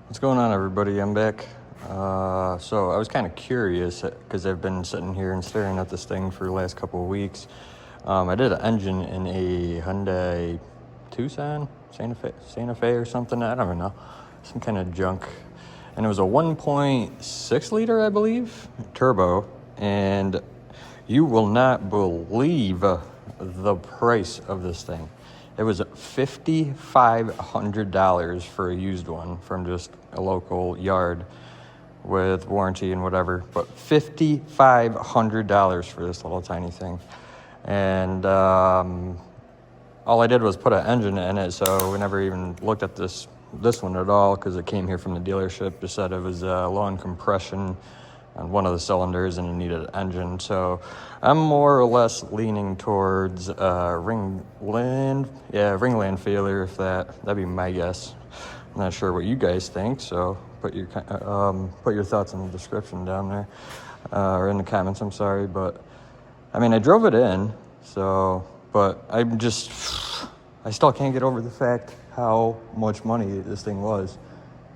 What's going on, everybody? I'm back. So I was kind of curious because I've been sitting here and staring at this thing for the last couple of weeks. I did an engine in a Hyundai Tucson, Santa Fe or something. I don't even know. Some kind of junk. And it was a 1.6 liter, I believe, turbo. And you will not believe the price of this thing. It was $5,500 for a used one from just a local yard with warranty and whatever. But $5,500 for this little tiny thing. And all I did was put an engine in it, so we never even looked at this one at all because it came here from the dealership. Just said it was low on compression on one of the cylinders and it needed an engine. So I'm more or less leaning towards ringland failure, if that'd be my guess. I'm not sure what you guys think, so put your thoughts in the description down there, or in the comments, I'm sorry. But I mean, I drove it in, but I still can't get over the fact how much money this thing was.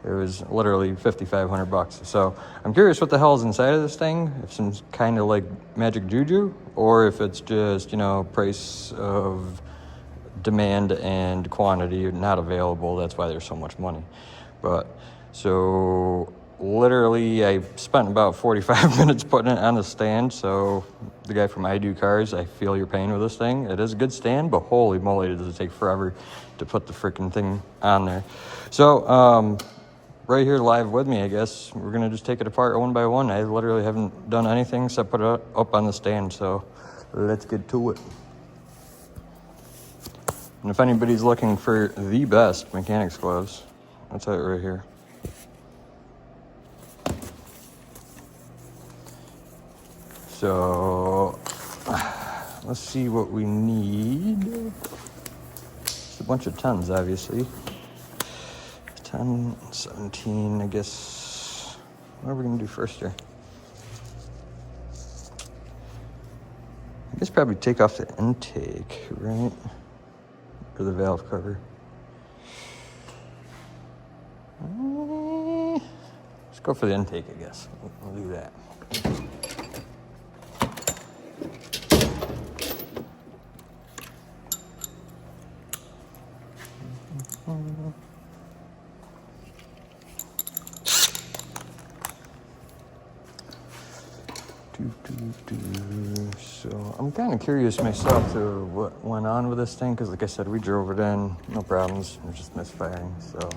It was literally $5,500. So I'm curious what the hell is inside of this thing. If some kind of like magic juju, or if it's just, price of demand and quantity not available. That's why there's so much money. But so literally I spent about 45 minutes putting it on the stand. So the guy from I Do Cars, I feel your pain with this thing. It is a good stand, but holy moly, does it take forever to put the freaking thing on there. So right here live with me, I guess we're gonna just take it apart one by one. I literally haven't done anything except put it up on the stand, so let's get to it. And if anybody's looking for the best mechanics gloves, that's it right here. So let's see what we need. It's a bunch of tons, obviously. 10, 17, I guess. What are we gonna do first here? I guess probably take off the intake, right? Or the valve cover. Let's go for the intake, I guess. We'll do that. So I'm kind of curious myself to what went on with this thing, because like I said, we drove it in, no problems, it was just misfiring. So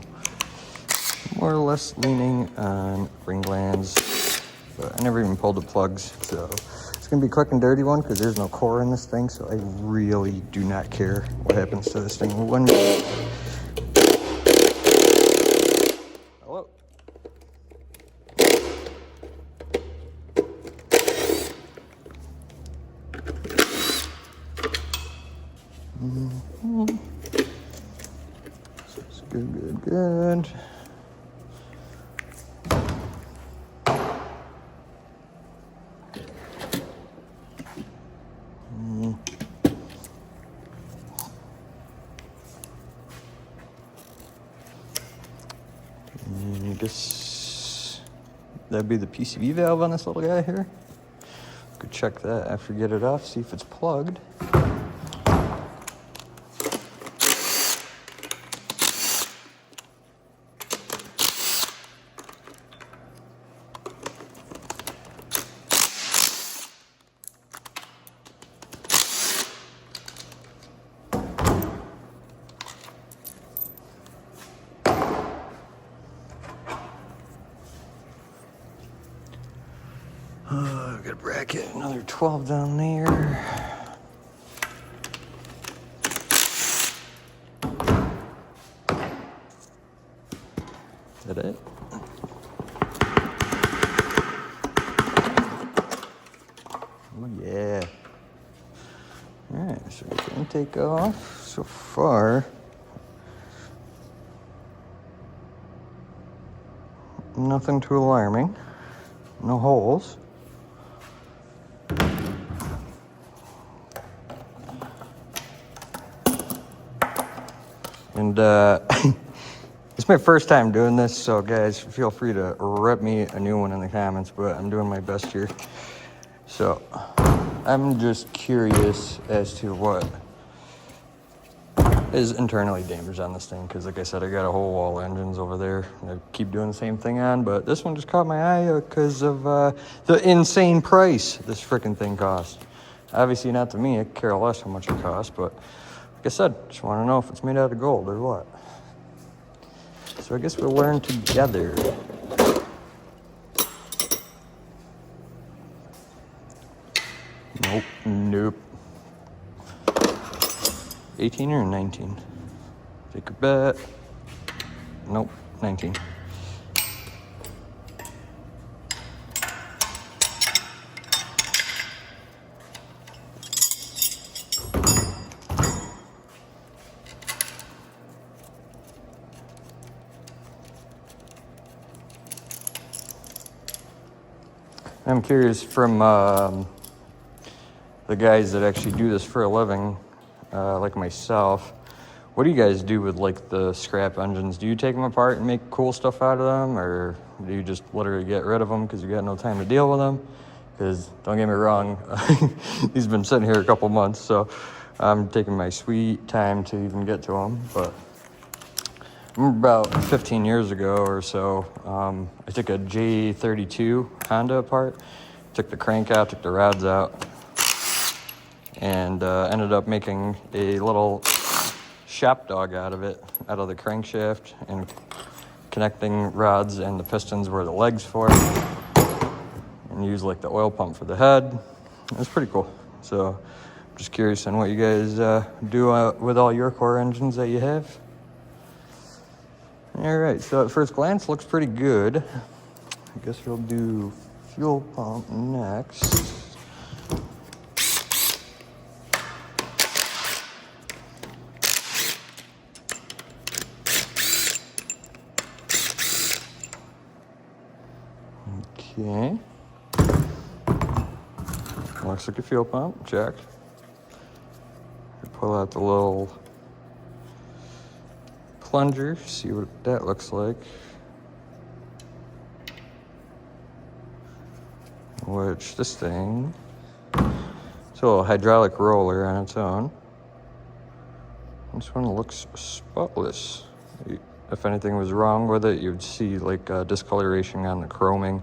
more or less leaning on ring glands, but I never even pulled the plugs. So it's gonna be a quick and dirty one because there's no core in this thing. So I really do not care what happens to this thing. Hello. So it's good. And I guess that'd be the PCV valve on this little guy here. Could check that after get it off, see if it's plugged. Got a bracket, another 12 down there. Is that it? Oh yeah. Alright, so we can take off. So far, nothing too alarming. No holes. And It's my first time doing this, so guys, feel free to rip me a new one in the comments, but I'm doing my best here. So, I'm just curious as to what is internally damaged on this thing, because like I said, I got a whole wall of engines over there I keep doing the same thing on, but this one just caught my eye because of the insane price this freaking thing costs. Obviously not to me, I care less how much it costs, but like I said, just want to know if it's made out of gold or what. So I guess we'll learn together. Nope. 18 or 19? Take a bet. Nope, 19. I'm curious from the guys that actually do this for a living, like myself, what do you guys do with like the scrap engines? Do you take them apart and make cool stuff out of them, or do you just literally get rid of them because you got no time to deal with them? Because don't get me wrong, he's been sitting here a couple months, so I'm taking my sweet time to even get to them. But about 15 years ago or so, I took a J32 Honda apart, took the crank out, took the rods out, and ended up making a little shop dog out of it, out of the crankshaft, and connecting rods and the pistons were the legs for it, and use like the oil pump for the head. It was pretty cool. So just curious on what you guys do with all your core engines that you have. All right, so at first glance, looks pretty good. I guess we'll do fuel pump next. Okay. Looks like a fuel pump, check. Pull out the little plunger, see what that looks like. Which this thing, it's a little hydraulic roller on its own. This one looks spotless. If anything was wrong with it, you'd see like discoloration on the chroming,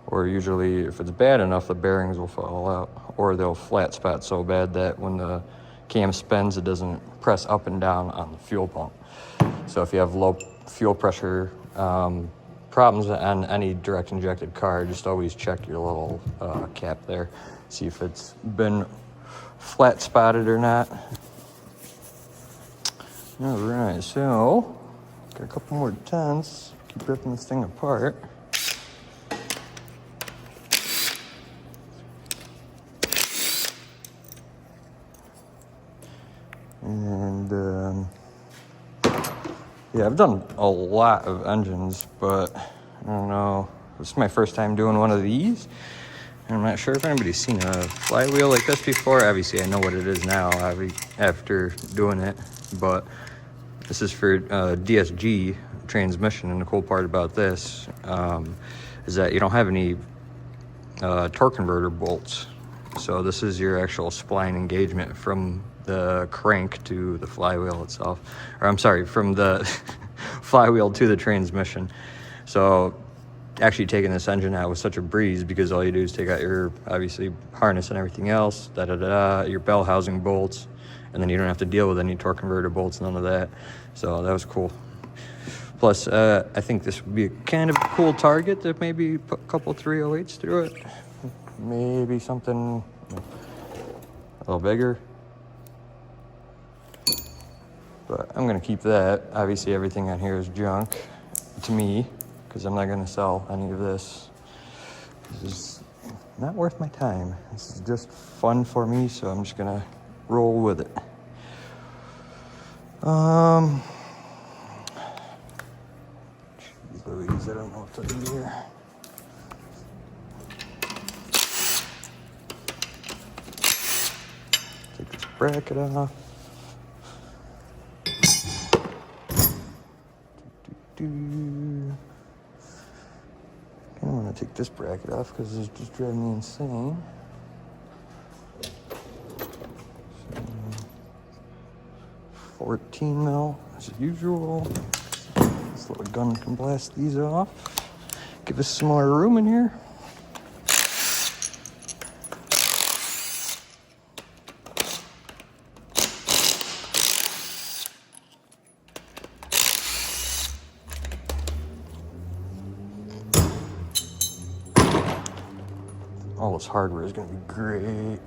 or usually if it's bad enough, the bearings will fall out, or they'll flat spot so bad that when the cam spins, it doesn't press up and down on the fuel pump. So if you have low fuel pressure problems on any direct injected car, just always check your little cap there, see if it's been flat spotted or not. All right, so got a couple more tenths. Keep ripping this thing apart. And yeah, I've done a lot of engines, but I don't know. This is my first time doing one of these. I'm not sure if anybody's seen a flywheel like this before. Obviously, I know what it is now after doing it, but this is for DSG transmission, and the cool part about this is that you don't have any torque converter bolts. So this is your actual spline engagement from the crank to the flywheel itself. Or I'm sorry, from the flywheel to the transmission. So actually taking this engine out was such a breeze, because all you do is take out your, obviously, harness and everything else, your bell housing bolts, and then you don't have to deal with any torque converter bolts, none of that. So that was cool. Plus, I think this would be a kind of cool target to maybe put a couple 308s through it. Maybe something a little bigger. But I'm going to keep that. Obviously, everything on here is junk to me, because I'm not going to sell any of this. This is not worth my time. This is just fun for me, so I'm just going to roll with it. Louise, I don't know what to do here. Take this bracket off. I want to take this bracket off because it's just driving me insane. So, 14 mil as usual. This little gun can blast these off. Give us some more room in here. All this hardware is going to be great.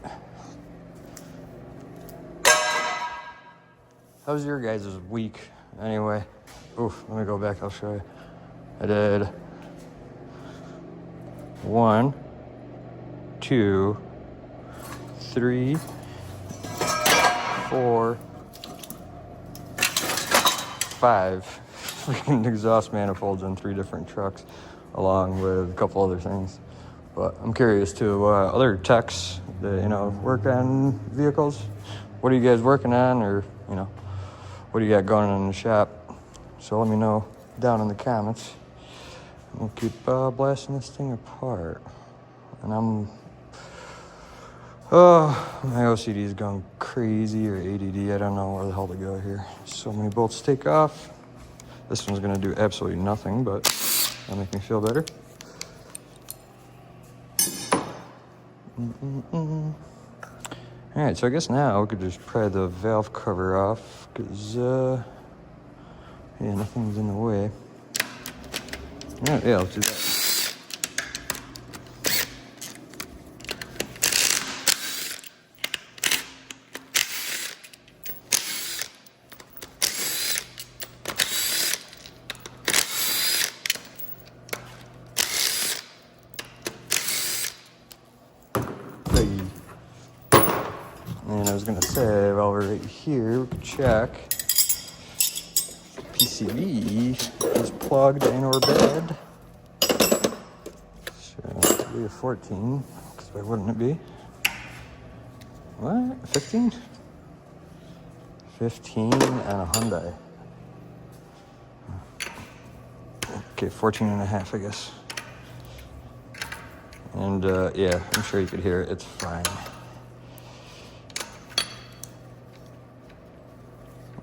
How's your guys' week anyway? Oof, let me go back, I'll show you. I did 1, 2, 3, 4, 5 freaking exhaust manifolds in 3 different trucks, along with a couple other things. But I'm curious to other techs that, work on vehicles. What are you guys working on, or, what do you got going on in the shop? So let me know down in the comments. We'll keep blasting this thing apart. And my OCD is going crazy, or ADD, I don't know where the hell to go here. So many bolts to take off. This one's gonna do absolutely nothing, but that'll make me feel better. All right, so I guess now we could just pry the valve cover off, because, nothing's in the way. Yeah, let's do that. And I was gonna say, while we're right here, we could check PCB is plugged and or bad. So it's be a 14, because why wouldn't it be? What? 15? 15 and a Hyundai. Okay, 14 and a half, I guess. And yeah, I'm sure you could hear it. It's fine.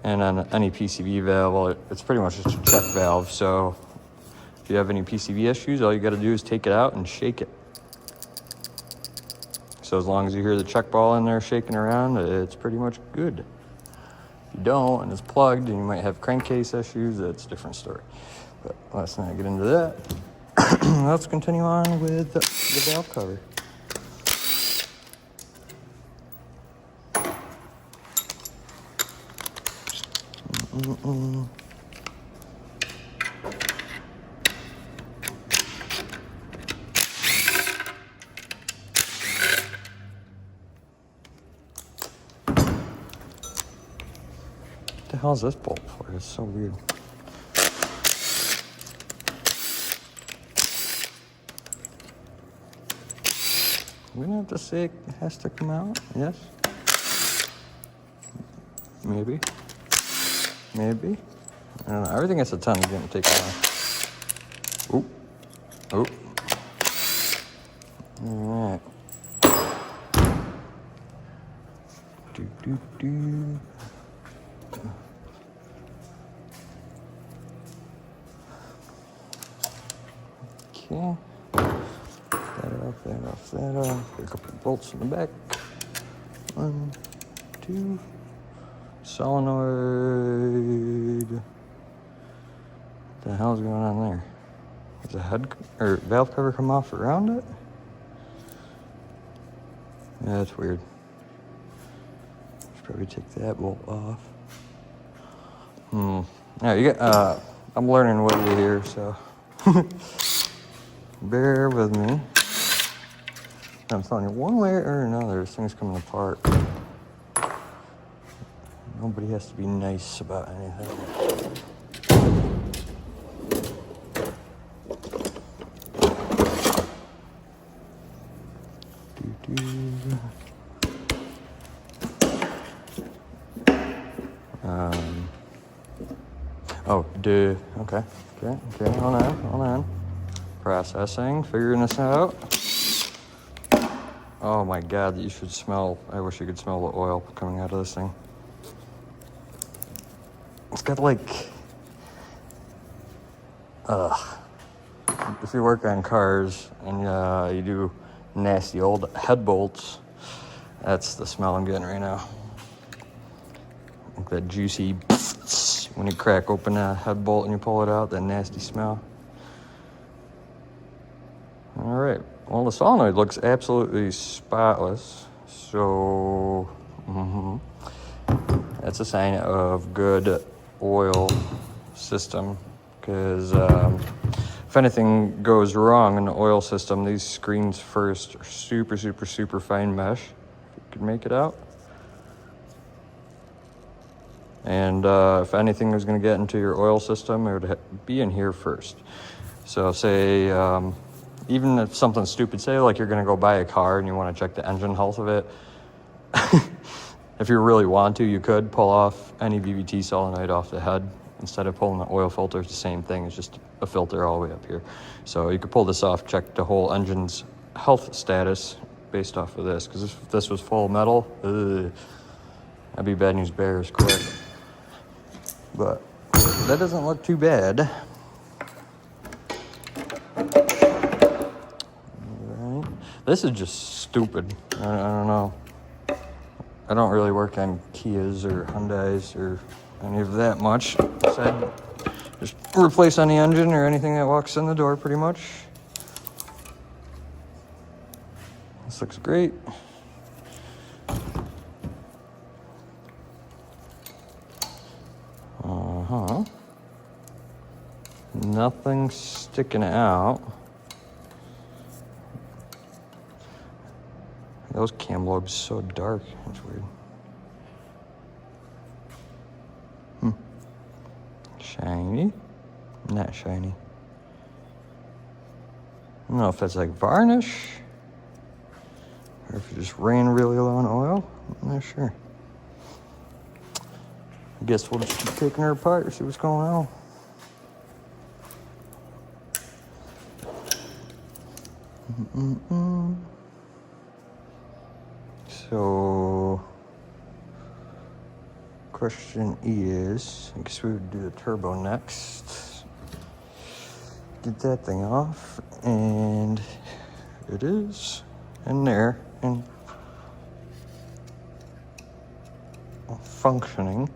And on any PCB valve, well, it's pretty much just a check valve. So if you have any PCB issues, all you got to do is take it out and shake it. So as long as you hear the check ball in there shaking around, it's pretty much good. If you don't, and it's plugged, and you might have crankcase issues, that's a different story. But let's not get into that. Let's continue on with the valve cover. What the hell is this bolt for? It's so weird. We don't have to say it has to come out. Yes? Maybe. Maybe. I don't know. Everything has a ton of getting taken off. Oop. Oop. Alright. Do. Okay. That off. Get a couple of bolts in the back. 1, 2. Solenoid. What the hell's going on there? Does the head or valve cover come off around it? Yeah, that's weird. Should probably take that bolt off. Yeah, you got. I'm learning what you hear, so bear with me. I'm telling you, one way or another, this thing's coming apart. Nobody has to be nice about anything. Okay, hold on. Processing, figuring this out. Oh my God, you should smell, I wish you could smell the oil coming out of this thing. It's got like, if you work on cars and you do nasty old head bolts, that's the smell I'm getting right now. Like that juicy, when you crack open a head bolt and you pull it out, that nasty smell. All right, well, the solenoid looks absolutely spotless, so that's a sign of good oil system, because if anything goes wrong in the oil system, these screens first are super fine mesh, if you could make it out. And if anything was going to get into your oil system, it would be in here first. So say, even if something stupid, say like you're going to go buy a car and you want to check the engine health of it, if you really want to, you could pull off any VVT solenoid off the head. Instead of pulling the oil filter, it's the same thing. It's just a filter all the way up here. So you could pull this off, check the whole engine's health status based off of this. Because if this was full metal, that'd be bad news bears quick. But that doesn't look too bad. All right. This is just stupid. I don't know. I don't really work on Kias or Hyundais or any of that much. So just replace any engine or anything that walks in the door pretty much. This looks great. Nothing sticking out. Those cam lobes so dark. That's weird. Shiny. Not shiny. I don't know if that's like varnish or if it just ran really low on oil. I'm not sure. I guess we'll just keep taking her apart and see what's going on. So, question is, I guess we would do the turbo next. Get that thing off, and it is in there and functioning.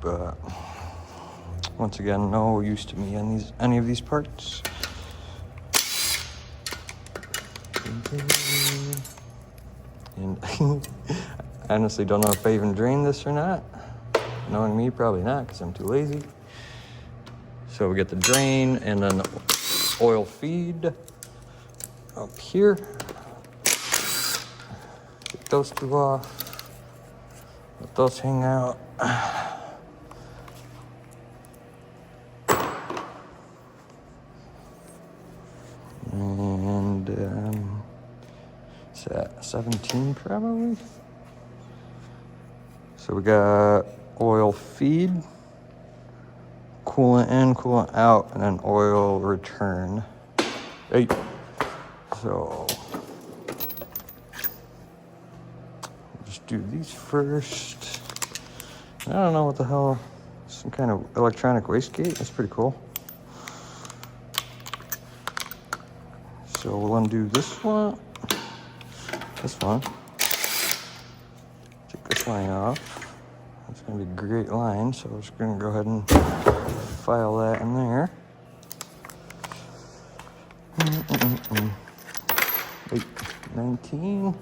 But once again, no use to me on any of these parts. And I honestly don't know if I even drained this or not. Knowing me, probably not, because I'm too lazy. So we get the drain and then the oil feed up here. Get those two off. Let those hang out. And it's at 17 probably. So we got oil feed, coolant in, coolant out, and then oil return. Hey. So we'll just do these first. I don't know what the hell, some kind of electronic wastegate. That's pretty cool. So we'll undo this one. Take this line off. That's gonna be a great line, so I'm just gonna go ahead and file that in there. Wait, 19.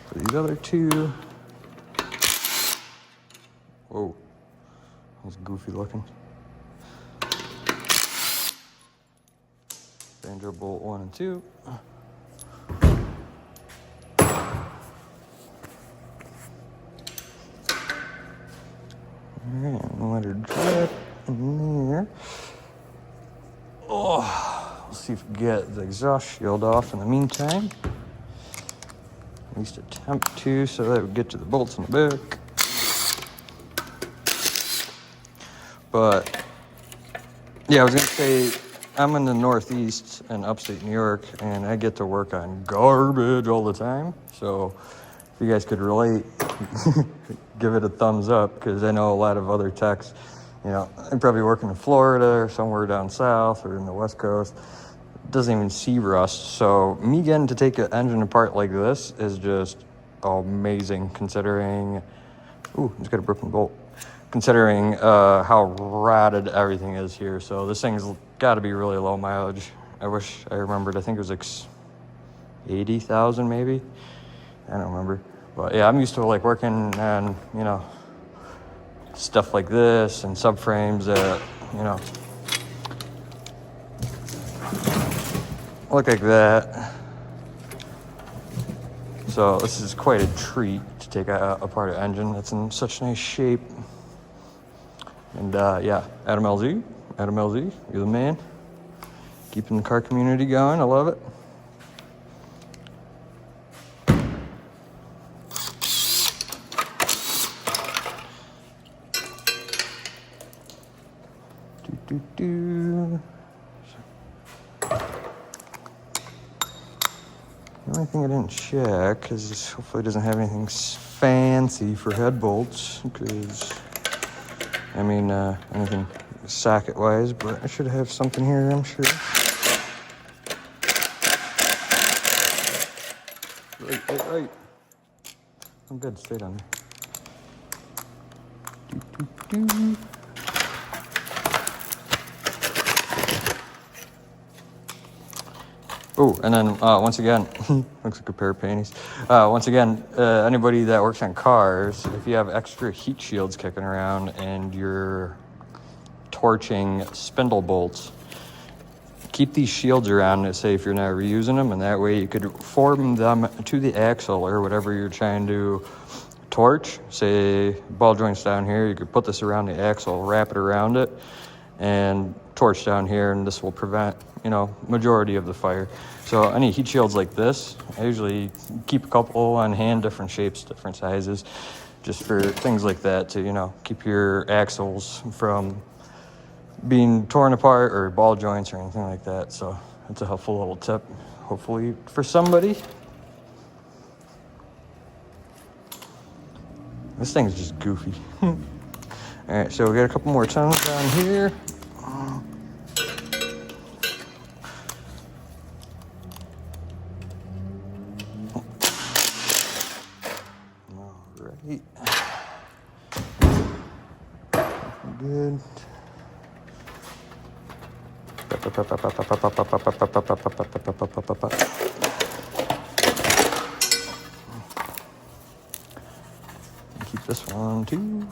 For these other two. Whoa, that was goofy looking. Banjo bolt 1 and 2. Alright, let her drip in there. Oh, let's see if we can get the exhaust shield off in the meantime. At least attempt to, so that we get to the bolts in the back. But yeah, I was gonna say, I'm in the Northeast and upstate New York, and I get to work on garbage all the time. So if you guys could relate, give it a thumbs up, because I know a lot of other techs, you know, they're probably working in Florida or somewhere down south or in the West Coast, doesn't even see rust. So me getting to take an engine apart like this is just amazing, considering, ooh, it's got a broken bolt, considering how rotted everything is here. So this thing's got to be really low mileage. I wish I remembered. I think it was like 80,000 maybe. I don't remember. But yeah, I'm used to like working on, you know, stuff like this and subframes that, you know, look like that. So this is quite a treat to take apart an engine that's in such nice shape. And yeah, Adam LZ, you're the man. Keeping the car community going, I love it. The only thing I didn't check is hopefully it doesn't have anything fancy for head bolts, because I mean anything socket wise, but I should have something here, I'm sure. Right. I'm good, stay down there. Oh, and then once again, looks like a pair of panties. Once again, anybody that works on cars, if you have extra heat shields kicking around and you're torching spindle bolts, keep these shields around, to say if you're not reusing them, and that way you could form them to the axle or whatever you're trying to torch. Say ball joints down here, you could put this around the axle, wrap it around it, and torch down here, and this will prevent, you know, majority of the fire. So any heat shields like this, I usually keep a couple on hand, different shapes, different sizes, just for things like that, to, you know, keep your axles from being torn apart, or ball joints or anything like that. So that's a helpful little tip, hopefully for somebody. This thing's just goofy. All right, so we got a couple more tons down here. All right. Good. Keep this one too.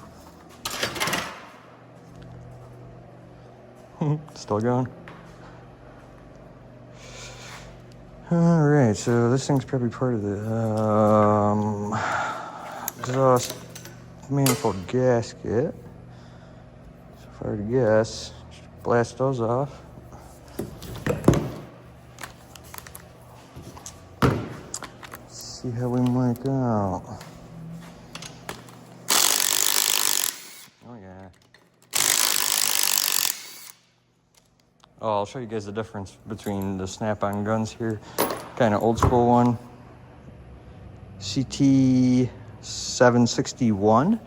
Still going. All right, so this thing's probably part of the exhaust manifold gasket. So if I were to guess, just blast those off. See how we mark out. Oh yeah. Oh, I'll show you guys the difference between the snap-on guns here. Kind of old school one. CT 761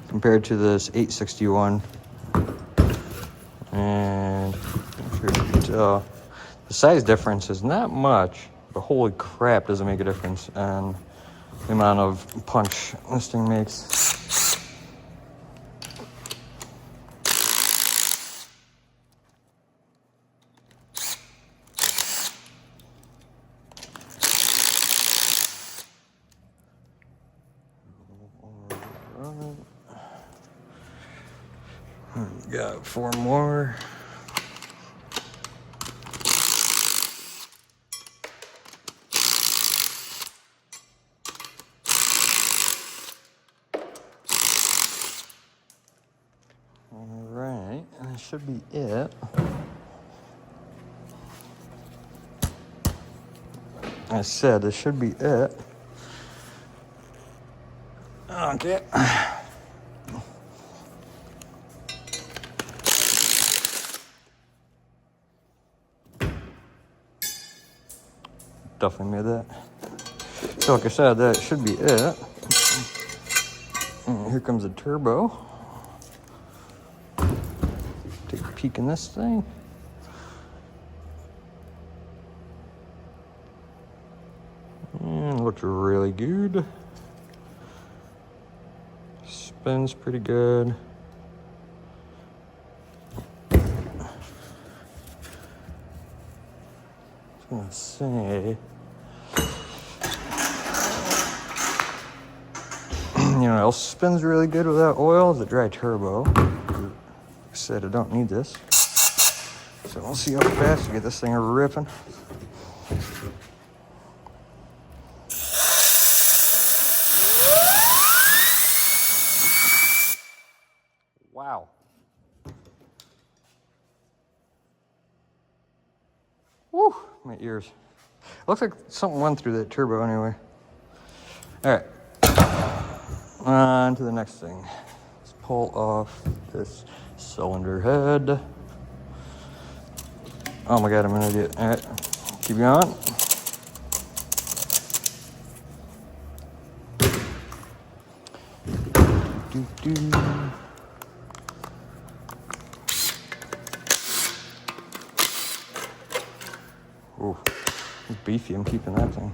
compared to this 861. And I'm sure you can tell the size difference is not much, but holy crap, does it make a difference on the amount of punch this thing makes. Got 4 more. All right, and that should be it. I said this should be it. Okay. definitely made that. So like I said, that should be it. And here comes the turbo. Take a peek in this thing. And looks really good. Spins pretty good. I was gonna say, you know what else spins really good without oil? The dry turbo. Like I said, I don't need this. So we'll see how fast we get this thing ripping. Wow. Woo, my ears. Looks like something went through that turbo anyway. All right. On to the next thing. Let's pull off this cylinder head. Oh my God, I'm an idiot. All right, keep going. Ooh, it's beefy. I'm keeping that thing.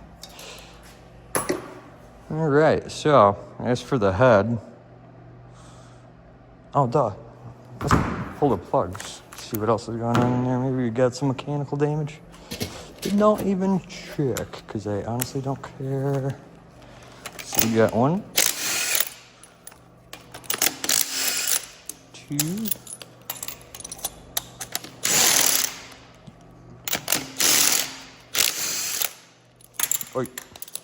All right, so as for the head, oh duh, let's pull the plugs, see what else is going on in there. Maybe we got some mechanical damage. Did not even check, because I honestly don't care. So we got 1, 2, wait,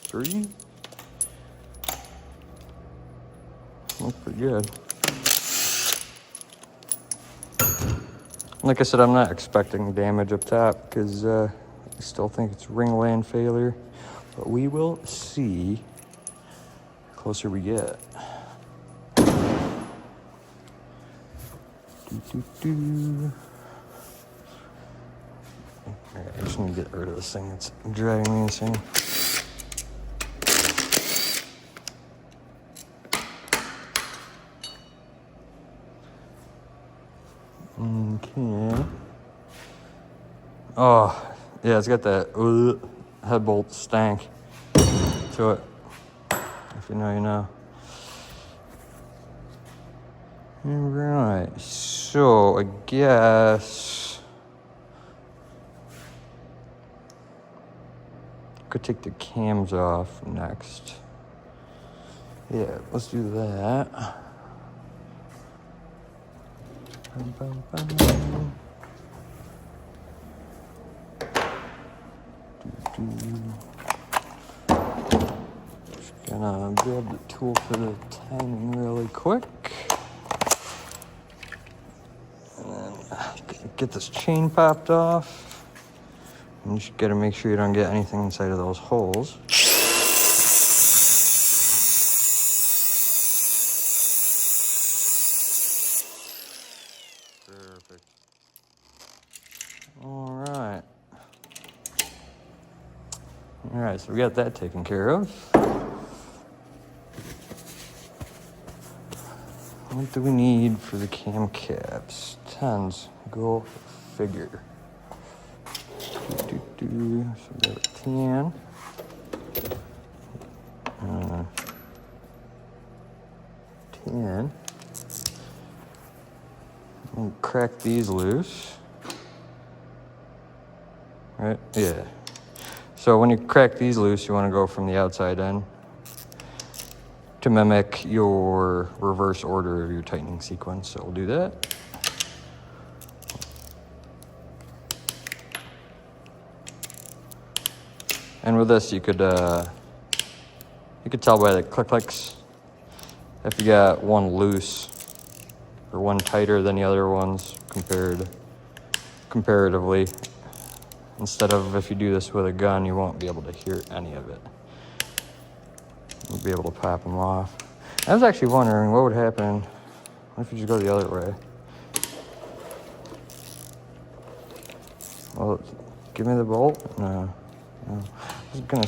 3. Looks pretty good. Like I said, I'm not expecting damage up top because I still think it's ring land failure. But we will see the closer we get. Alright, I just need to get rid of this thing. It's driving me insane. Okay. Oh, yeah, it's got that head bolt stank to it. If you know, you know. Alright, so I guess I could take the cams off next. Yeah, let's do that. Just gonna grab the tool for the timing really quick. And then get this chain popped off. And you just gotta make sure you don't get anything inside of those holes. Perfect. All right, so we got that taken care of. What do we need for the cam caps? 10s. Go figure. So we got a 10. 10. We'll crack these loose. Right? Yeah. So when you crack these loose, you want to go from the outside in to mimic your reverse order of your tightening sequence. So we'll do that. And with this, you could tell by the clicks if you got one loose or one tighter than the other ones comparatively. Instead of if you do this with a gun, you won't be able to hear any of it. You'll be able to pop them off. I was actually wondering what would happen if you just go the other way. Well, give me the bolt. No. was gonna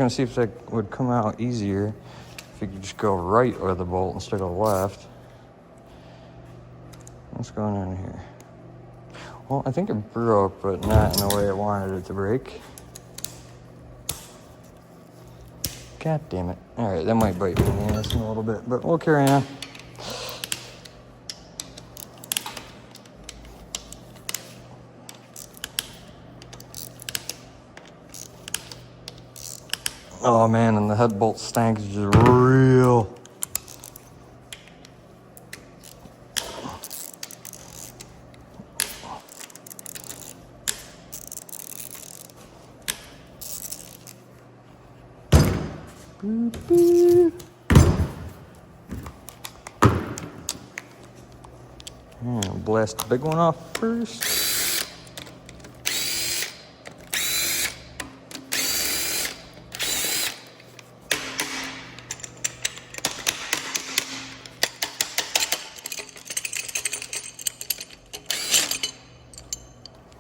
see if that would come out easier if you could just go right with the bolt instead of left. What's going on here? Well, I think it broke, but not in the way I wanted it to break. God damn it. Alright, that might bite me in the ass in a little bit, but we'll carry on. Oh man, and the head bolt stank is just real. Boop, boop. Blast the big one off first.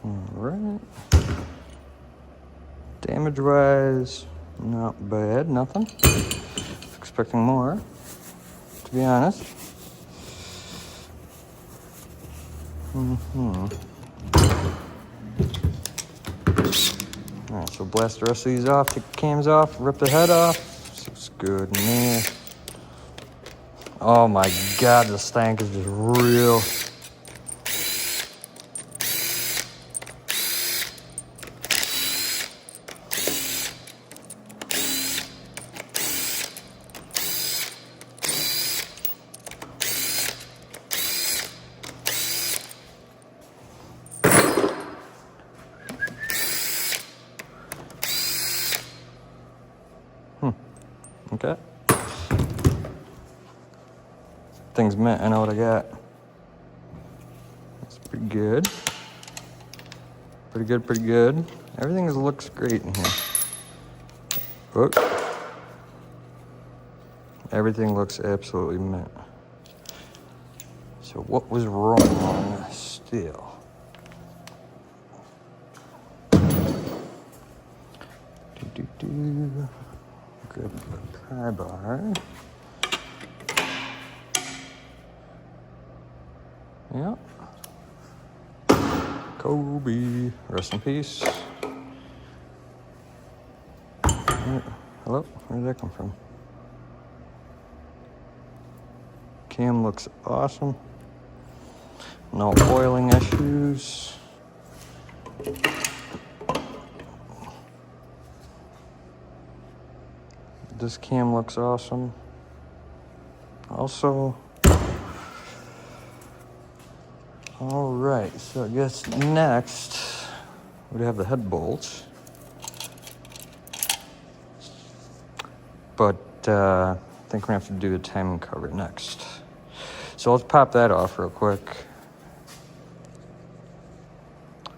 Alright. Damage-wise, not bad, nothing. Expecting more, to be honest. Alright, so blast the rest of these off, take the cams off, rip the head off. See what's good in there. Oh my god, the stank is just real. Okay. Thing's mint, I know what I got. That's pretty good. Pretty good. Everything looks great in here. Look. Everything looks absolutely mint. So what was wrong still? Grab the pry bar. Yep. Kobe, rest in peace. Hello? Where did that come from? Cam looks awesome. No oiling issues. This cam looks awesome. Also, all right, so I guess next we'd have the head bolts. But I think we're gonna have to do the timing cover next. So let's pop that off real quick.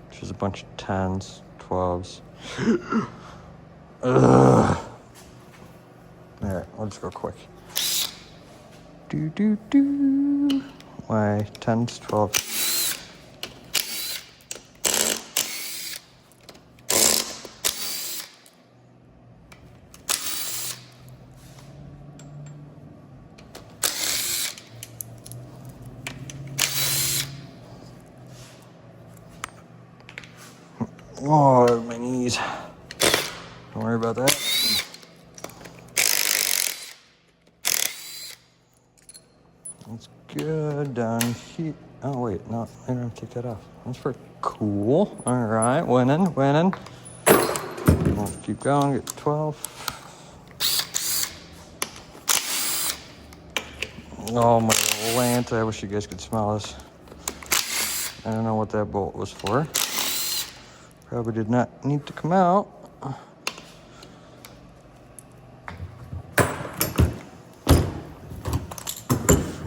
Which is a bunch of 10s, 12s. Ugh. All right, let's go quick. Why 10s, 12s? Oh, my knees. Don't worry about that. That's good down here. Oh, wait, no, I don't have to take that off. That's pretty cool. All right, winning. We'll keep going, get 12. Oh, my Lanta, I wish you guys could smell this. I don't know what that bolt was for. Probably did not need to come out.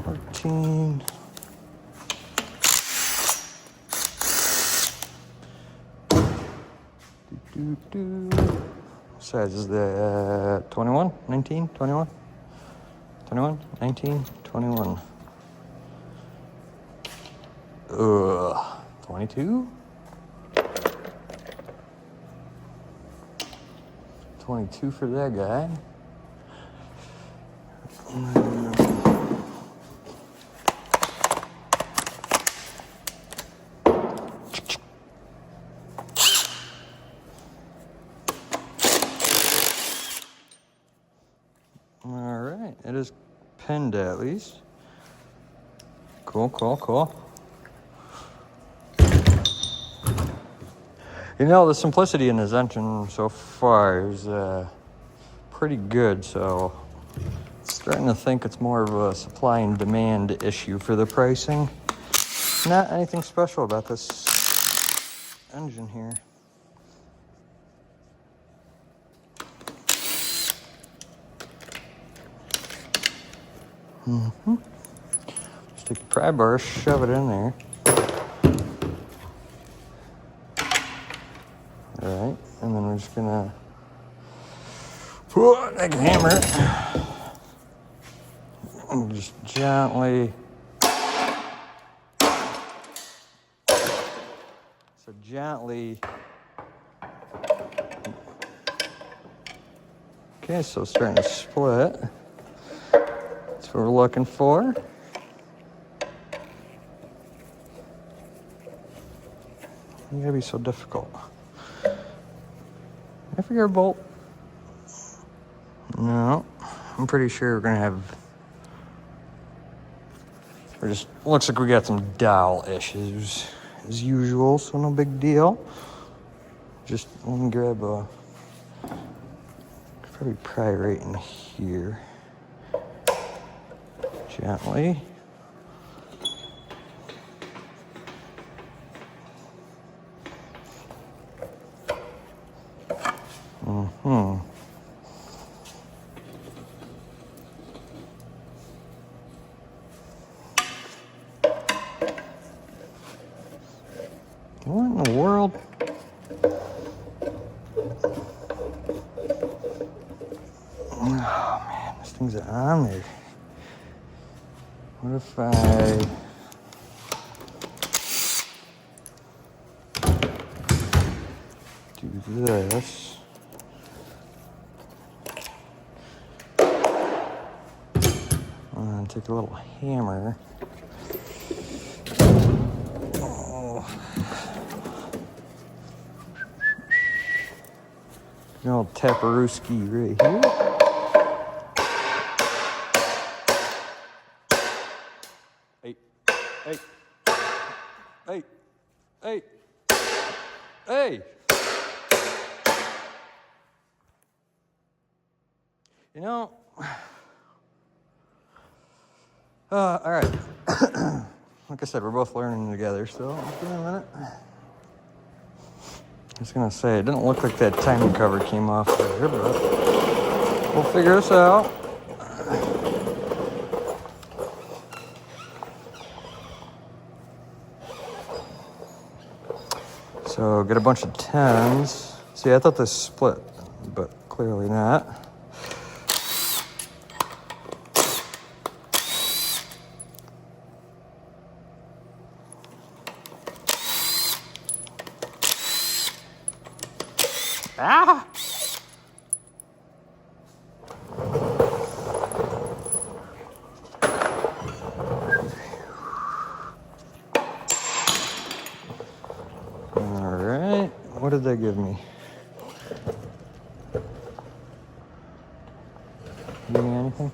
14. What size is that? 21? 19? 21? 21? 19? 21. 22? 122 for that guy. All right, it is pinned at least. Cool, cool, cool. You know, the simplicity in this engine so far is pretty good, so starting to think it's more of a supply and demand issue for the pricing. Not anything special about this engine here. Just take the pry bar, shove it in there. Alright, and then we're just gonna put that hammer and just gently, okay, so it's starting to split. That's what we're looking for. You gotta be so difficult. I figure a bolt. No, I'm pretty sure we're gonna have. We're just looks like we got some dowel issues as usual, so no big deal. Just let me grab a. Probably pry right in here. Gently. What in the world? Oh man, this thing's on there. What if I do this? And take a little hammer. An old Taparooski right here. Hey! You know, all right. Like I said, we're both learning together, so give me a minute. I was gonna say, it didn't look like that timing cover came off there, but we'll figure this out. So get a bunch of 10s. See, I thought this split, but clearly not. Ah! All right, what did that give me? Give me anything?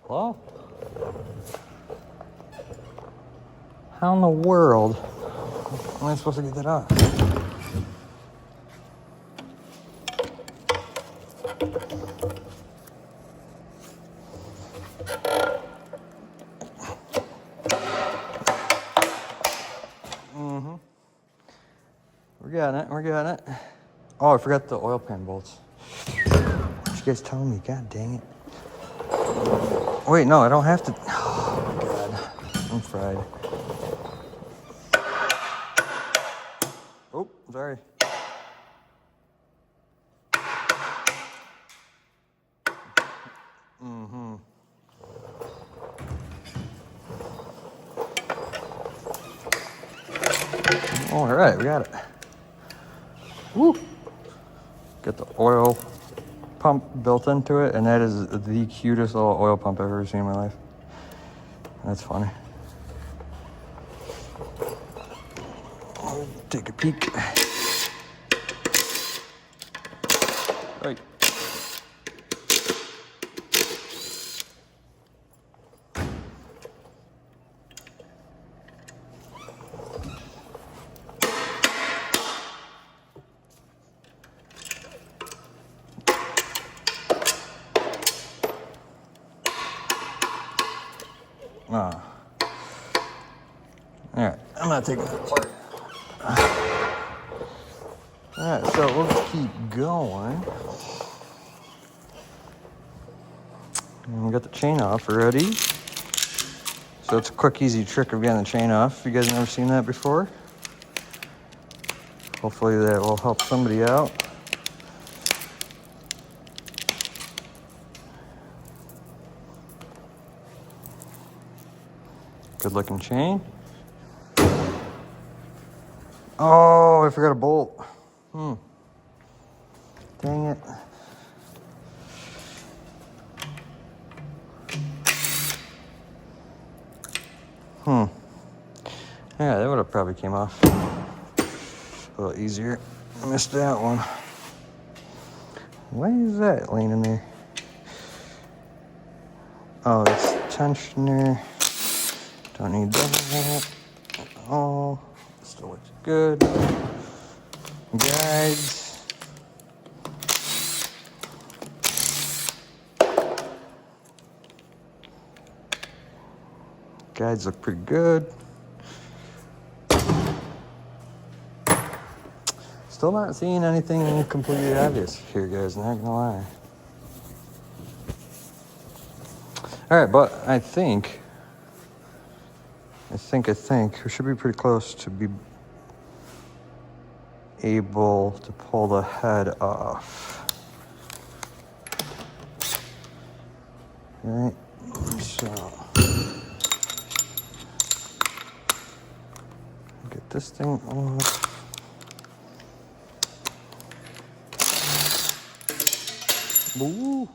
Hello? How in the world am I supposed to get that off? We're getting it. Oh, I forgot the oil pan bolts. What you guys telling me? God dang it. Wait, no, I don't have to. Oh, my God. I'm fried. Oh, sorry. All right, we got it. Woo! Got the oil pump built into it, and that is the cutest little oil pump I've ever seen in my life. That's funny. I'll take a peek. Right. All right, I'm not taking that apart. All right, so we'll keep going. And we got the chain off already. So it's a quick, easy trick of getting the chain off. You guys never seen that before? Hopefully that will help somebody out. Good looking chain. Oh, I forgot a bolt. Dang it. Yeah, that would have probably came off a little easier. I missed that one. Why is that laying there? Oh, it's tensioner. Don't need that. Oh, still looks good. Guides. Guides look pretty good. Still not seeing anything completely obvious here, guys, not gonna lie. Alright, but I think we should be pretty close to be able to pull the head off. Right, so get this thing off. Ooh.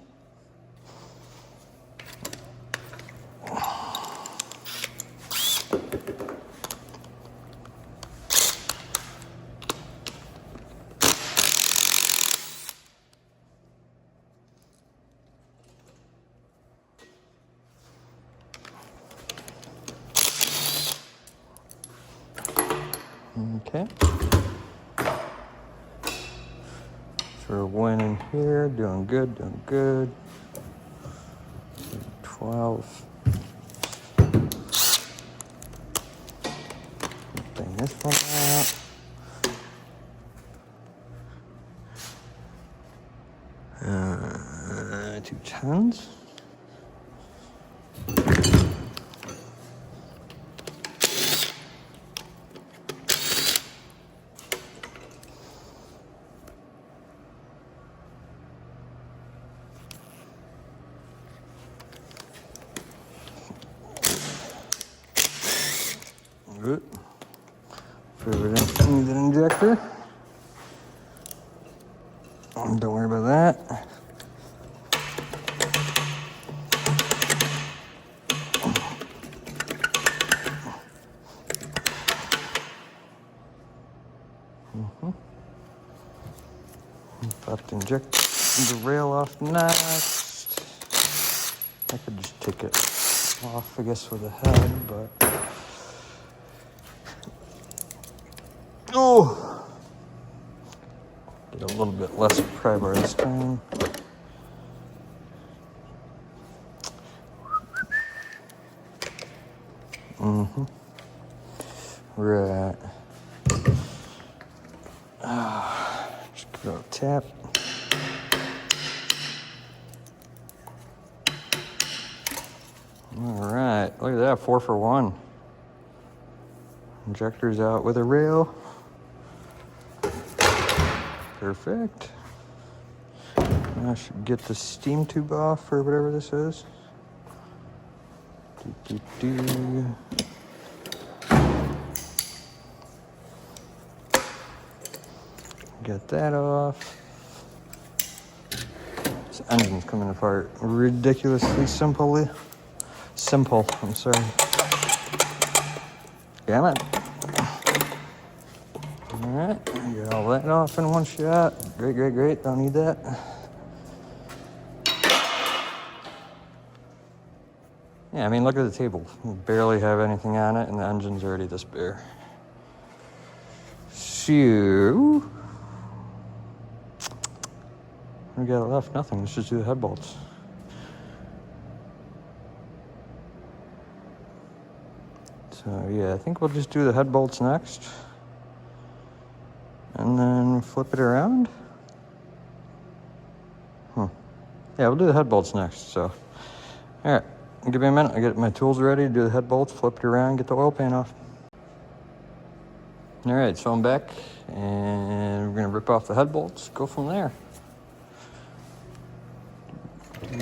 Okay. So we're winning here, doing good, 12. Bring this one out. 2 10s. Good. Put it in the injector. Don't worry about that. Pop the the rail off next. I could just take it off, I guess, with the head, but oh, get a little bit less pry bar this time. Right. Just go tap. All right, look at that, 4 for 1. Injectors out with a rail. Perfect. I should get the steam tube off or whatever this is. Get that off. This engine's coming apart ridiculously simple, I'm sorry. Damn it. Alright, get all that off in one shot. Great, don't need that. Yeah, I mean, look at the table. We barely have anything on it, and the engine's already this bare. So, we got left nothing. Let's just do the head bolts. So yeah, I think we'll just do the head bolts next, and then flip it around. Yeah, we'll do the head bolts next. So, all right, give me a minute. I get my tools ready to do the head bolts, flip it around, get the oil pan off. All right, so I'm back, and we're gonna rip off the head bolts, go from there. Do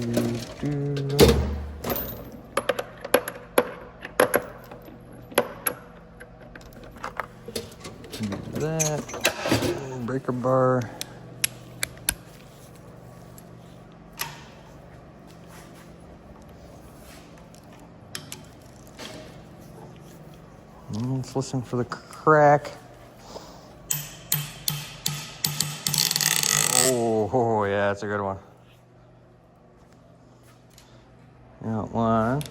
that, breaker bar. Let's listen for the crack. Oh yeah, that's a good one. Got one.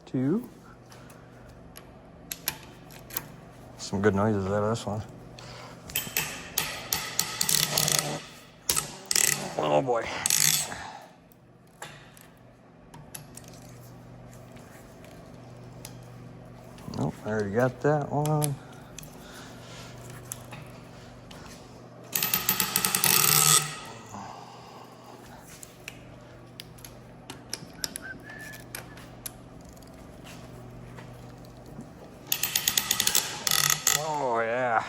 Two. Some good noises out of this one. Oh boy. Nope, I already got that one. Oh yeah.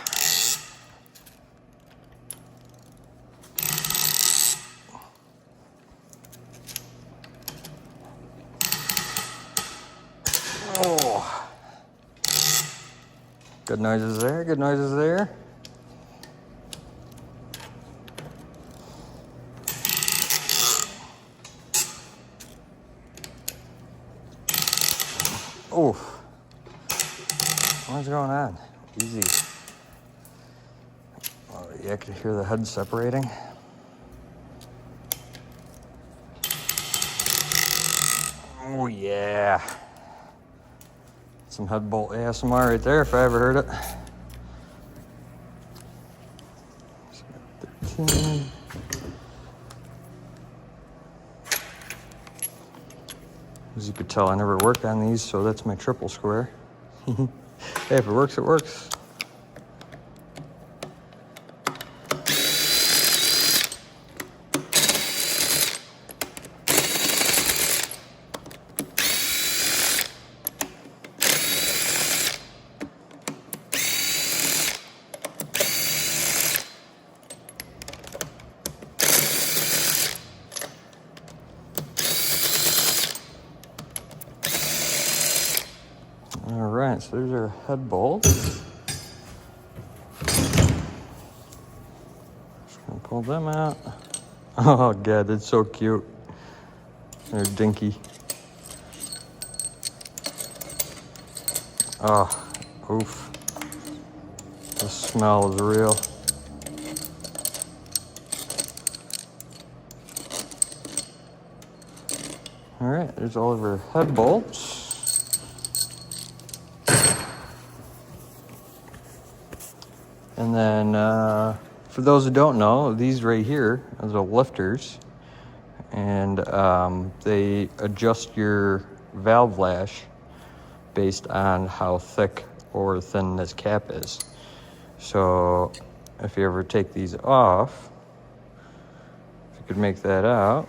Oh. Good noises there, good noises there. Oh. What's going on? Easy. Oh, yeah, I could hear the head separating. Oh yeah. Some head bolt ASMR right there if I ever heard it. 13. As you could tell, I never work on these, so that's my triple square. Hey, if it works, it works. All right, so there's our head bolts. Just gonna pull them out. Oh God, that's so cute. They're dinky. Oh, oof. The smell is real. All right, there's all of our head bolts. And then, for those who don't know, these right here are the lifters, and they adjust your valve lash based on how thick or thin this cap is. So if you ever take these off, if you could make that out,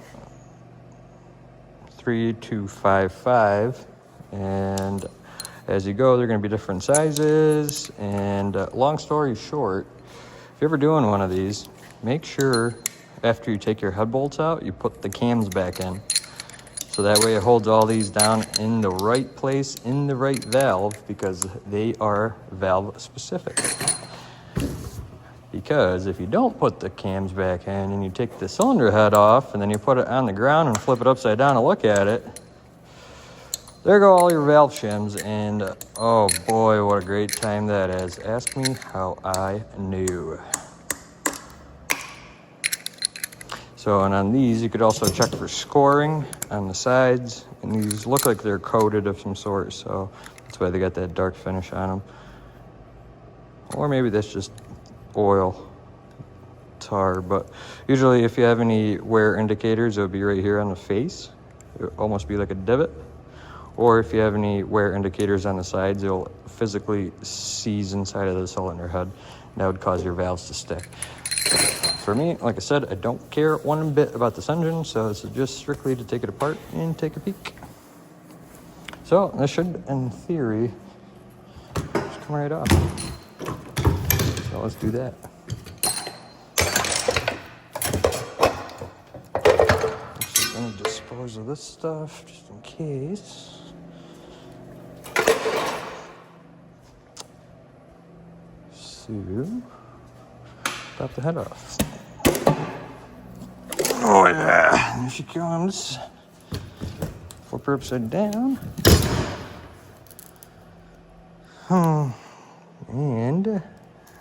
3255, and as you go, they're going to be different sizes. And long story short, if you're ever doing one of these, make sure after you take your head bolts out, you put the cams back in. So that way it holds all these down in the right place, in the right valve, because they are valve specific. Because if you don't put the cams back in and you take the cylinder head off and then you put it on the ground and flip it upside down and look at it, there go all your valve shims, and oh boy, what a great time that is. Ask me how I knew. So, and on these, you could also check for scoring on the sides, and these look like they're coated of some sort, so that's why they got that dark finish on them. Or maybe that's just oil tar, but usually if you have any wear indicators, it would be right here on the face. It would almost be like a divot. Or if you have any wear indicators on the sides, it'll physically seize inside of the cylinder head. That would cause your valves to stick. For me, like I said, I don't care one bit about this engine, so it's just strictly to take it apart and take a peek. So this should, in theory, just come right off. So let's do that. I'm just gonna dispose of this stuff just in case. So, pop the head off. Oh yeah, there she comes. Flip her upside down. And the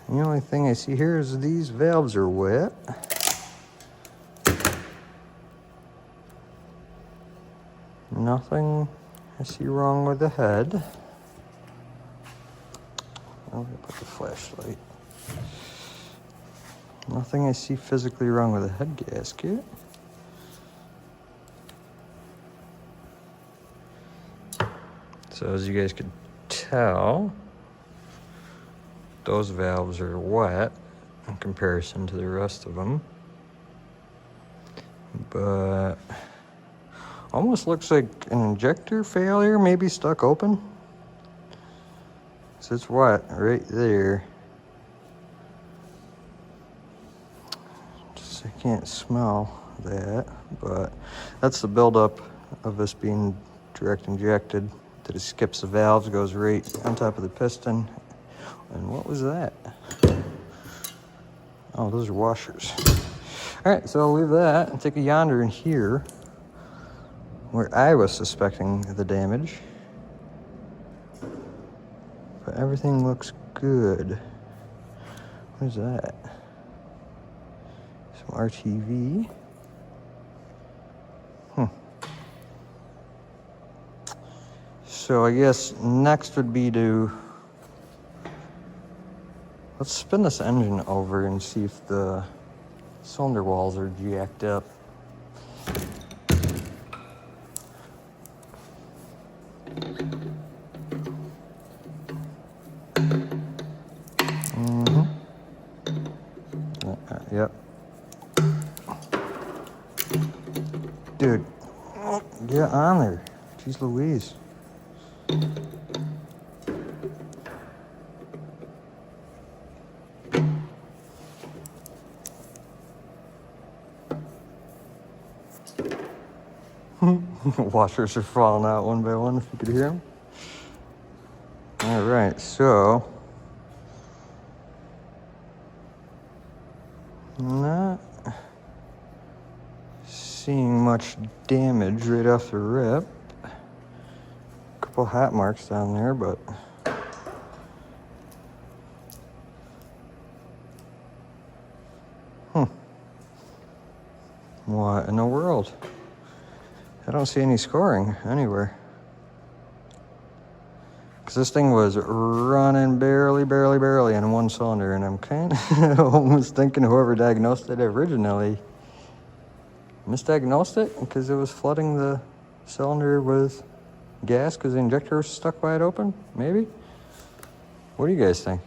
only thing I see here is these valves are wet. Nothing I see wrong with the head. I'll put the flashlight. Nothing I see physically wrong with the head gasket. So as you guys could tell, those valves are wet in comparison to the rest of them. But almost looks like an injector failure, maybe stuck open. So it's wet right there. Just, I can't smell that, but that's the buildup of this being direct injected. That it skips the valves, goes right on top of the piston. And what was that? Oh, those are washers. All right, so I'll leave that and take a yonder in here where I was suspecting the damage. But everything looks good. What is that? Some RTV. So I guess next would be to, let's spin this engine over and see if the cylinder walls are jacked up. Yep. Dude, get on there. Jeez Louise. Washers are falling out one by one, if you could hear them. All right, so not seeing much damage right off the rip. Couple hat marks down there, but what in the world? I don't see any scoring anywhere. Because this thing was running barely on one cylinder, and I'm kind of almost thinking whoever diagnosed it originally misdiagnosed it because it was flooding the cylinder with gas because the injector was stuck wide open, maybe? What do you guys think?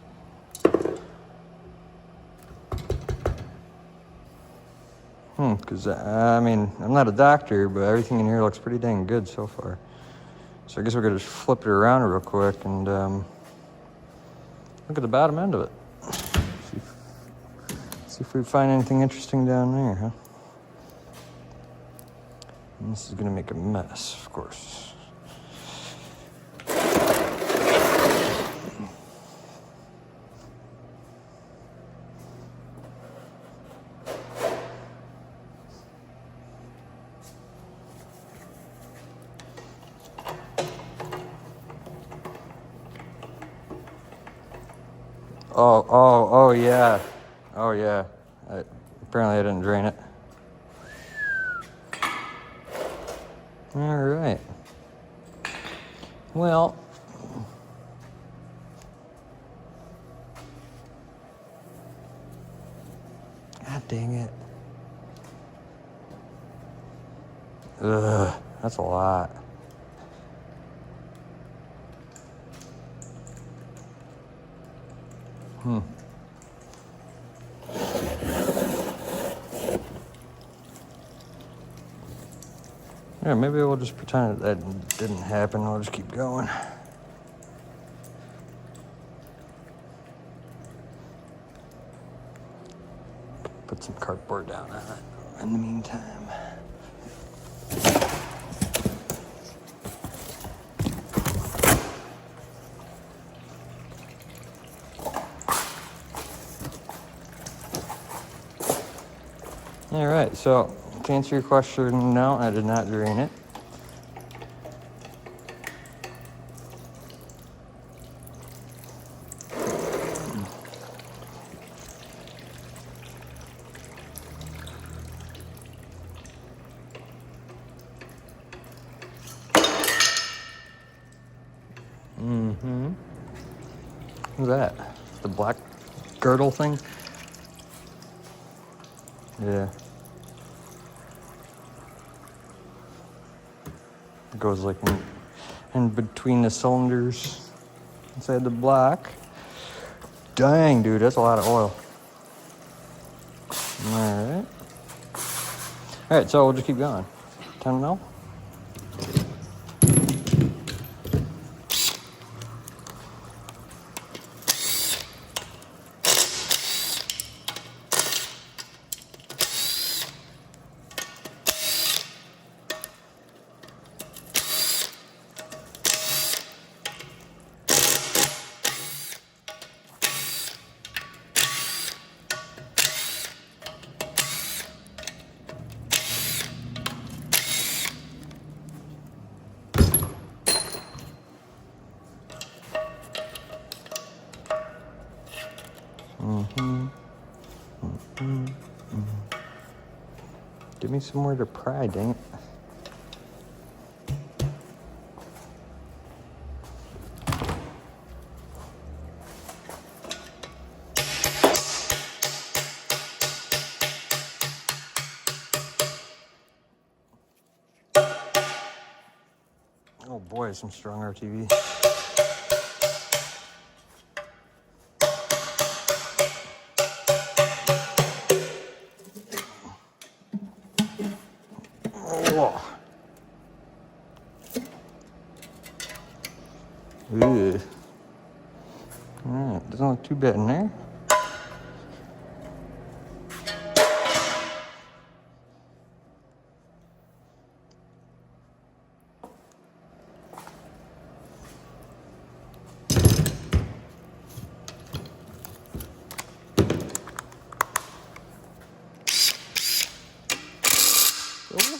Because, I mean, I'm not a doctor, but everything in here looks pretty dang good so far. So I guess we're going to just flip it around real quick and look at the bottom end of it. See if we find anything interesting down there, huh? And this is gonna make a mess, of course. Oh yeah. Oh yeah. Apparently I didn't drain it. All right. Well, God dang it. Ugh, that's a lot. Yeah, maybe we'll just pretend that didn't happen. We'll just keep going. Put some cardboard down on it in the meantime. All right, so to answer your question, no, I did not drain it. What's that? The black girdle thing? Yeah. It goes like in between the cylinders inside the block. Dang, dude, that's a lot of oil. All right, so we'll just keep going. 10 mil? Give me somewhere to pry, dang it. Oh boy, some strong RTV. Oh. Ugh. Alright, doesn't look too bad in there.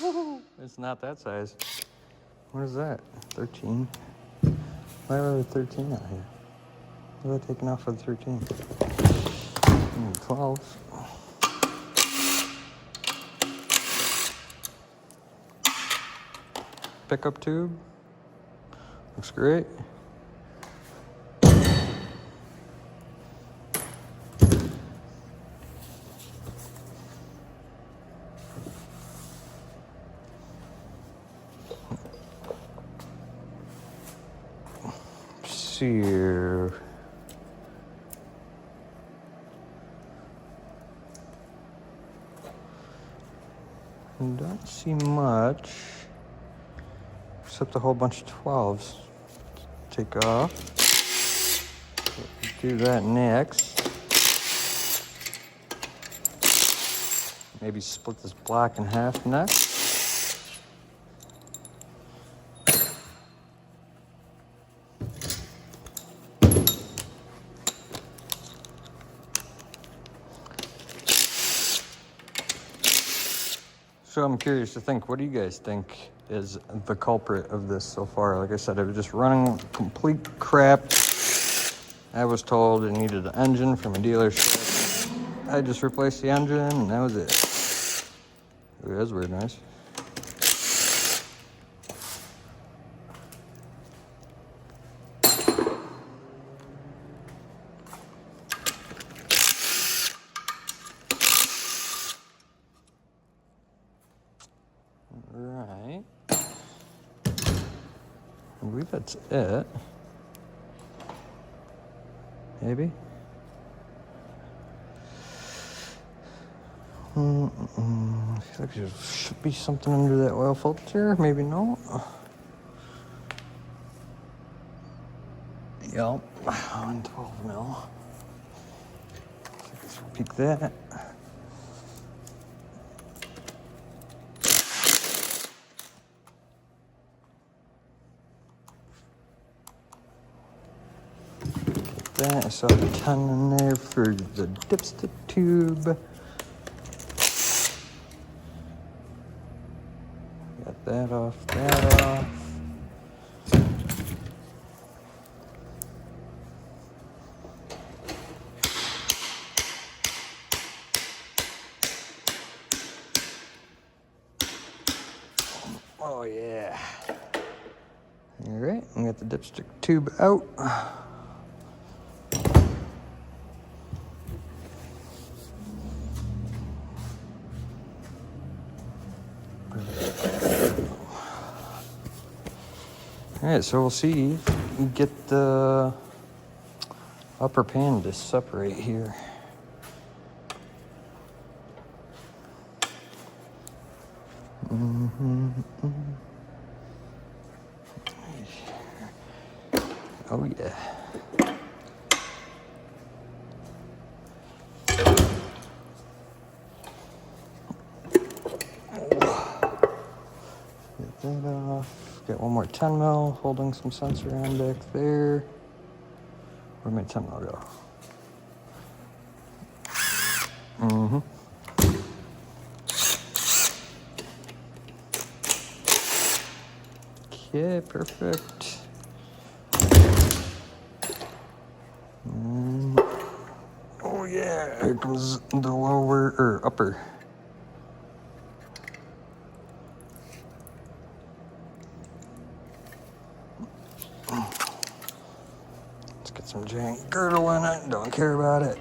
Ooh, it's not that size. What is that? 13? Why are there 13 out here? What are they taking off for the 13? 12. Pickup tube. Looks great. See here. Don't see much except a whole bunch of 12s. Take off. Do that next. Maybe split this block in half next. So I'm curious to think, what do you guys think is the culprit of this so far? Like I said, it was just running complete crap. I was told it needed an engine from a dealership. I just replaced the engine and that was it. Ooh, that's weird nice. Right. I believe that's it. Maybe. I feel like there should be something under that oil filter. Maybe not. Yep. 12 mil. Let's peek that. I saw a ton in there for the dipstick tube. Got that off, that off. Oh yeah. All right, we got the dipstick tube out. All right, so we'll see if we get the upper pan to separate here. Oh yeah. Get that off. Got one more 10 mil holding some sensor on back there. Where'd my 10 mil go? Okay, perfect. Oh yeah, here comes the lower or upper. Let's get some giant girdle in it. Don't care about it.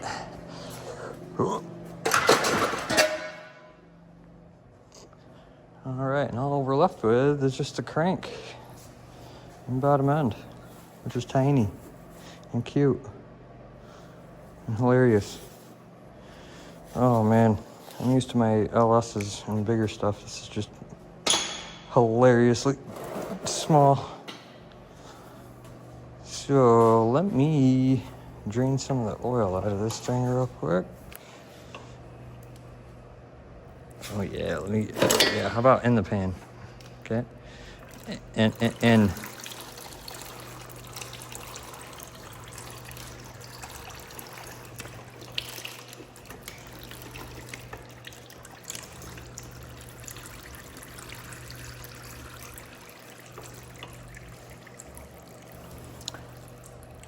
All right, and all we're left with is just a crank and bottom end, which is tiny and cute and hilarious. Oh man, I'm used to my LS's and bigger stuff. This is just hilariously small. So let me drain some of the oil out of this thing real quick. Oh yeah, yeah, how about in the pan? Okay. And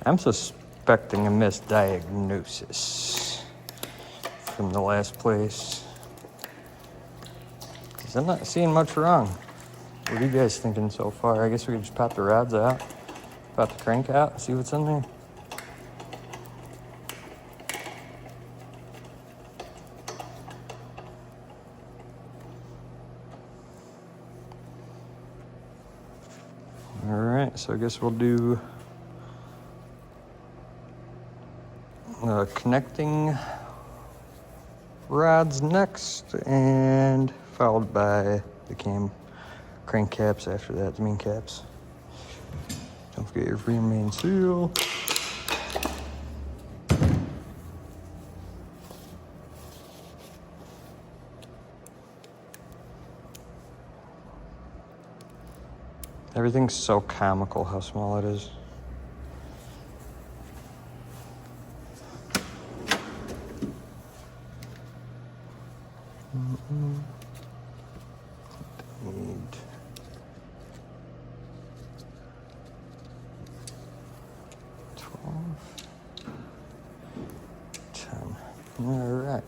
I'm suspecting a misdiagnosis from the last place. Because I'm not seeing much wrong. What are you guys thinking so far? I guess we could just pop the rods out, pop the crank out, see what's in there. All right, so I guess we'll do connecting rods next, and followed by the crank caps after that, the main caps. Don't forget your free main seal. Everything's so comical how small it is. 10. All right.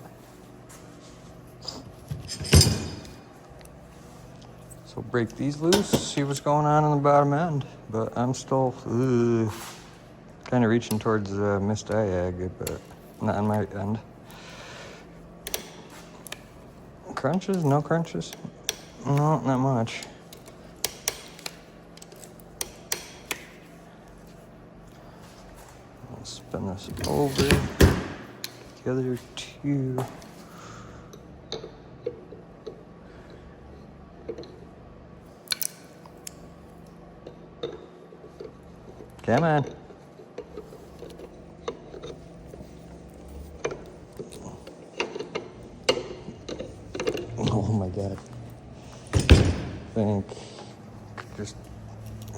So break these loose, see what's going on the bottom end. But I'm still kind of reaching towards missed diag, but not on my end. Crunches? No crunches? No, not much. I'll spin this over. The other two. Come on. Oh my God. I think just,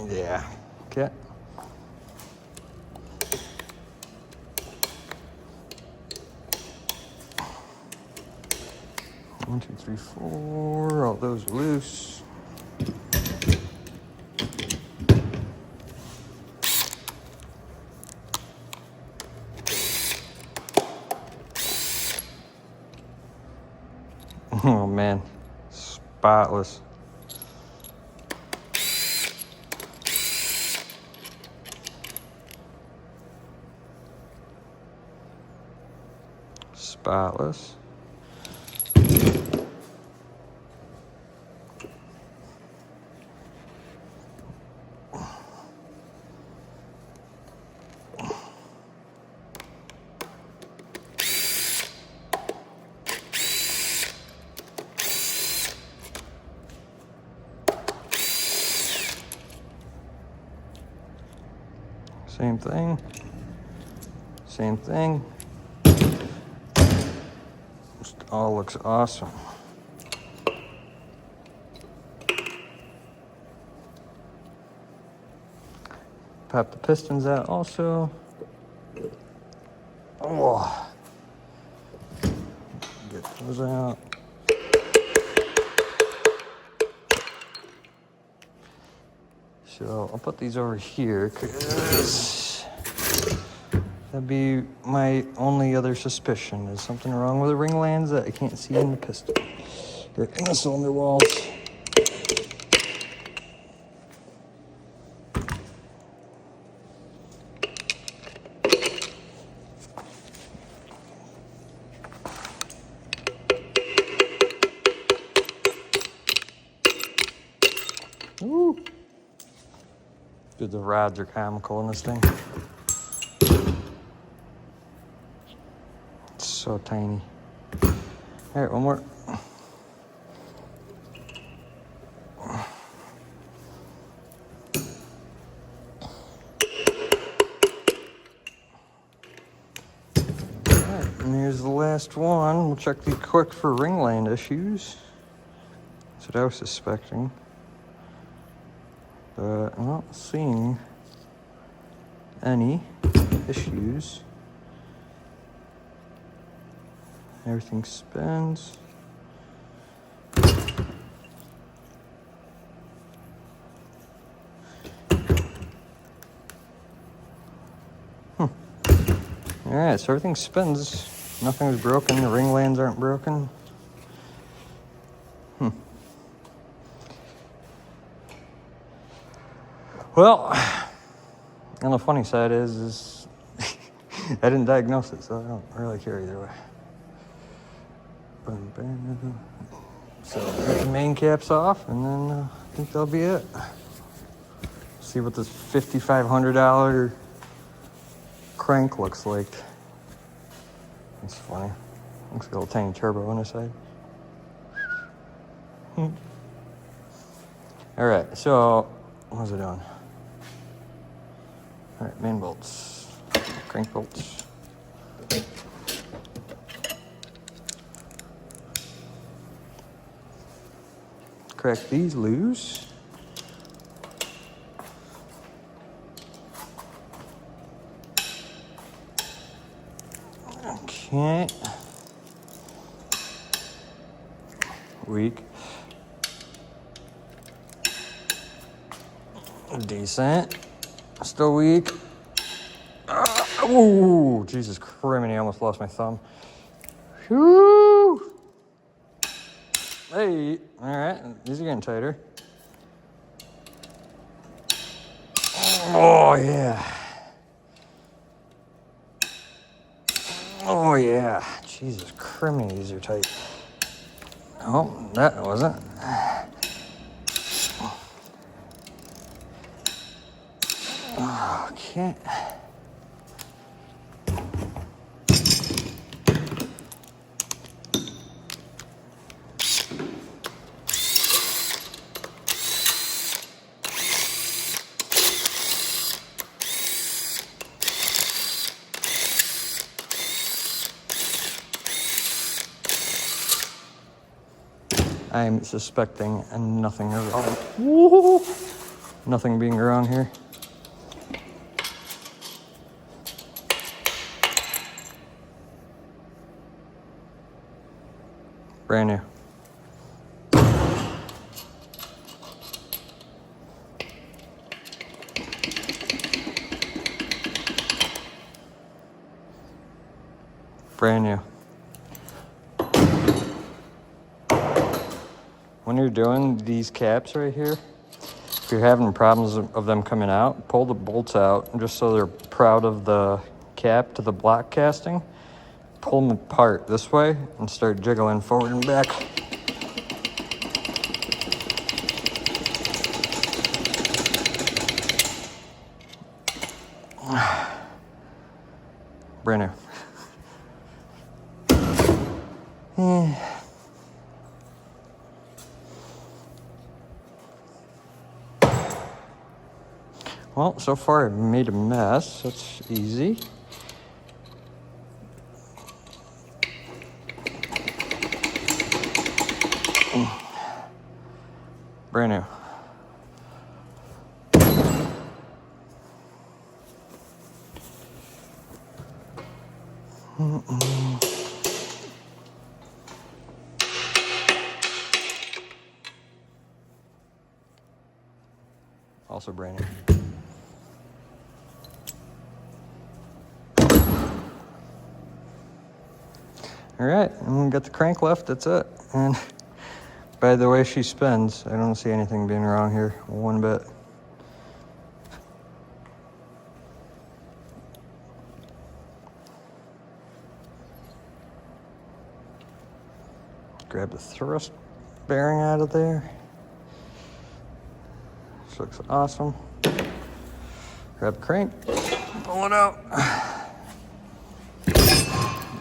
yeah. Okay. 1, 2, 3, 4. All those loose. Oh man, spotless. Spotless. Same thing. Same thing. Just all looks awesome. Pop the pistons out also. Oh. Get those out. So I'll put these over here because that'd be my only other suspicion. Is something wrong with the ring lands that I can't see in the piston or in the cylinder walls. Ooh. Dude, the rods are comical in this thing. It's so tiny. All right, one more. And here's the last one. We'll check these quick for ringland issues. That's what I was suspecting. But I'm not seeing any issues. Everything spins. Alright, so everything spins. Nothing's broken. The ring lands aren't broken. Well, and the funny side is I didn't diagnose it, so I don't really care either way. So get the main caps off, and then I think that'll be it. See what this $5,500 crank looks like. It's funny. Looks like a little tiny turbo on the side. All right, so what was it doing? All right, main bolts, crank bolts. Crack these loose. Okay. Weak. Decent. Still weak. Ooh, Jesus criminy, I almost lost my thumb. Whew. Hey, all right, these are getting tighter. Oh, yeah. Oh, yeah. Jesus criminy, these are tight. Oh, that wasn't. Oh, can't. I'm suspecting nothing wrong. Woo! Nothing being wrong here. Brand new. Brand new. When you're doing these caps right here, if you're having problems of them coming out, pull the bolts out just so they're proud of the cap to the block casting. Pull them apart this way and start jiggling forward and back. Brand new. Well, so far I've made a mess. That's easy. Brand new. Also brand new. All right, and we got the crank left, that's it. And by the way she spins, I don't see anything being wrong here, one bit. Grab the thrust bearing out of there. This looks awesome. Grab the crank, pull it out.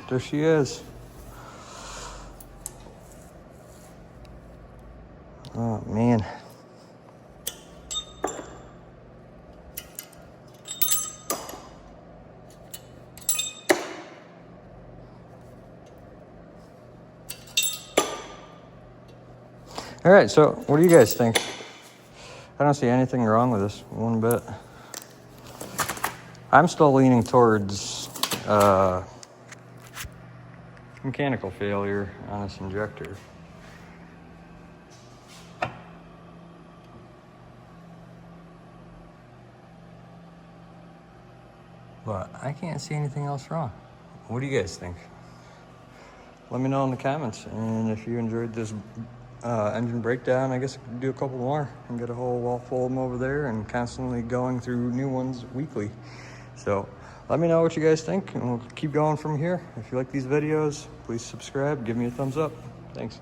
There she is. Oh, man. All right, so what do you guys think? I don't see anything wrong with this one bit. I'm still leaning towards mechanical failure on this injector. But I can't see anything else wrong. What do you guys think? Let me know in the comments. And if you enjoyed this engine breakdown, I guess I could do a couple more and get a whole wall full of them over there and constantly going through new ones weekly. So let me know what you guys think and we'll keep going from here. If you like these videos, please subscribe, give me a thumbs up. Thanks.